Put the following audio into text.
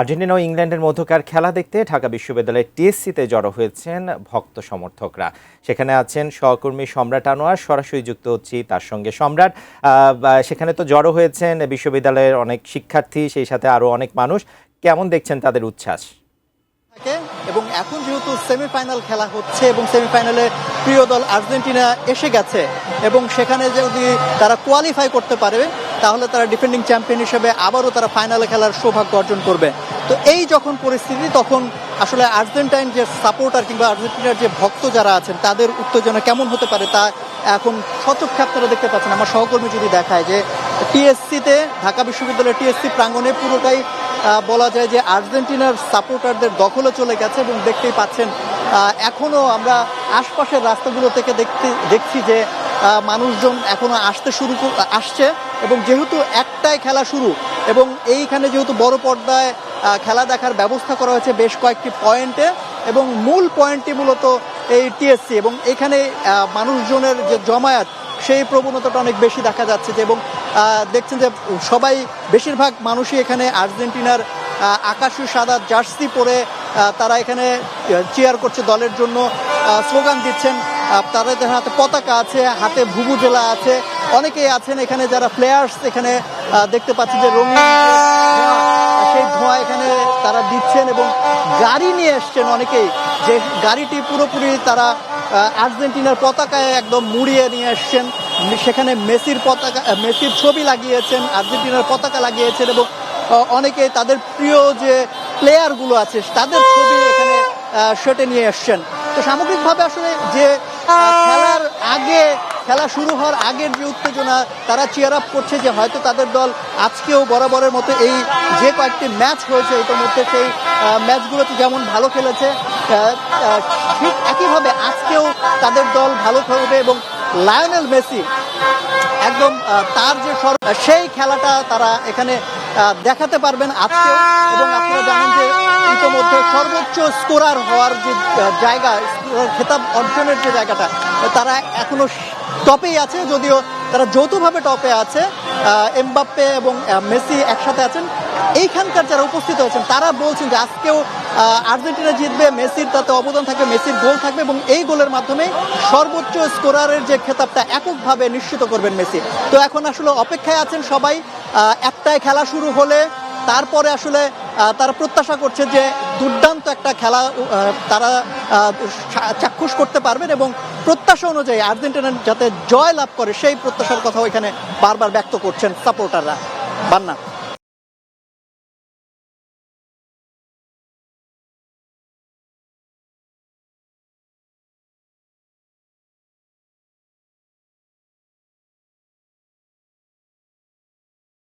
Argentina ও ইংল্যান্ডের মধ্যকার খেলা দেখতে ঢাকা বিশ্ববিদ্যালয়ের টিএসসিতে জড়ো হয়েছেন ভক্ত সমর্থকরা। সেখানে আছেন সহকর্মী সম্রাট আনোয়ার, সরাসরি যুক্ত হচ্ছি তার সঙ্গে। সম্রাট, সেখানে তো জড়ো হয়েছেন বিশ্ববিদ্যালয়ের অনেক শিক্ষার্থী, সেই সাথে আরো অনেক মানুষ। কেমন দেখছেন তাদের উচ্ছ্বাস? এবং এখন যেহেতু সেমিফাইনাল খেলা হচ্ছে এবং সেমিফাইনালে প্রিয় দল আর্জেন্টিনা এসে গেছে এবং সেখানে যদি তারা কোয়ালিফাই করতে পারে তাহলে তারা ডিফেন্ডিং চ্যাম্পিয়ন হিসেবে আবারও তারা ফাইনালে খেলার সৌভাগ্য অর্জন করবে। তো এই যখন পরিস্থিতি, তখন আসলে আর্জেন্টাইন যে সাপোর্টার কিংবা আর্জেন্টিনার যে ভক্ত যারা আছেন তাদের উত্তেজনা কেমন হতে পারে তা এখন সচক্ষে আপনারা দেখতে পাচ্ছেন। আমার সহকর্মী যদি দেখায় যে টিএসসিতে, ঢাকা বিশ্ববিদ্যালয়ের টিএসসি প্রাঙ্গণে পুরোটাই বলা যায় যে আর্জেন্টিনার সাপোর্টারদের দখলে চলে গেছে এবং দেখতেই পাচ্ছেন এখনও আমরা আশপাশের রাস্তাগুলো থেকে দেখছি যে মানুষজন এখনো আসছে এবং যেহেতু একটাই খেলা শুরু এবং এইখানে যেহেতু বড় পর্দায় খেলা দেখার ব্যবস্থা করা হয়েছে বেশ কয়েকটি পয়েন্টে এবং মূল পয়েন্টটি মূলত এই টিএসসি এবং এখানে মানুষজনের যে জমায়েত সেই প্রবণতাটা অনেক বেশি দেখা যাচ্ছে যে এবং দেখছেন যে সবাই বেশিরভাগ মানুষই এখানে আর্জেন্টিনার আকাশি সাদা জার্সি পরে তারা এখানে চিয়ার করছে, দলের জন্য স্লোগান দিচ্ছেন। তাদের হাতে পতাকা আছে, হাতে ভুবুজেলা আছে, অনেকেই আছেন এখানে যারা প্লেয়ার্স এখানে দেখতে পাচ্ছি যে রঙিন সেই ধোঁয়া এখানে তারা দিচ্ছেন এবং গাড়ি নিয়ে এসছেন অনেকেই, যে গাড়িটি পুরোপুরি তারা আর্জেন্টিনার পতাকায় একদম মুড়িয়ে নিয়ে এসছেন। সেখানে মেসির ছবি লাগিয়েছেন, আর্জেন্টিনার পতাকা লাগিয়েছেন এবং অনেকে তাদের প্রিয় যে প্লেয়ারগুলো আছে তাদের ছবি এখানে সেটে নিয়ে এসছেন। তো সামগ্রিকভাবে আসলে যে খেলা শুরু হওয়ার আগের যে উত্তেজনা, তারা চিয়ার আপ করছে যে হয়তো তাদের দল আজকেও বরাবরের মতো এই যে কয়েকটি ম্যাচ হয়েছে ইতিমধ্যে সেই ম্যাচগুলোতে যেমন ভালো খেলেছে ঠিক একইভাবে আজকেও তাদের দল ভালো খেলবে এবং লায়নেল মেসি একদম তার যে সেই খেলাটা তারা এখানে দেখাতে পারবেন আজকেও। এবং আপনারা জানেন যে ইতিমধ্যে সর্বোচ্চ স্কোরার হওয়ার যে জায়গা, খেতাব অর্জনের যে জায়গাটা, তারা এখনো টপেই আছে, যদিও তারা যৌথভাবে টপে আছে। এমবাপ্পে এবং মেসি একসাথে আছেন। এইখানকার যারা উপস্থিত হয়েছেন তারা বলছেন যে আজকেও আর্জেন্টিনা জিতবে, মেসির তাতে অবদান থাকবে, মেসির গোল থাকবে এবং এই গোলের মাধ্যমে সর্বোচ্চ স্কোরারের যে খেতাবটা এককভাবে নিশ্চিত করবেন মেসি। তো এখন আসলে অপেক্ষায় আছেন সবাই, একটাই খেলা শুরু হলে তারপরে আসলে তারা প্রত্যাশা করছে যে দুর্দান্ত একটা খেলা তারা চাক্ষুষ করতে পারবেন এবং প্রত্যাশা অনুযায়ী আর্জেন্টিনা যাতে জয় লাভ করে সেই প্রত্যাশার কথাও এখানে বারবার ব্যক্ত করছেন সাপোর্টাররা। বান্না।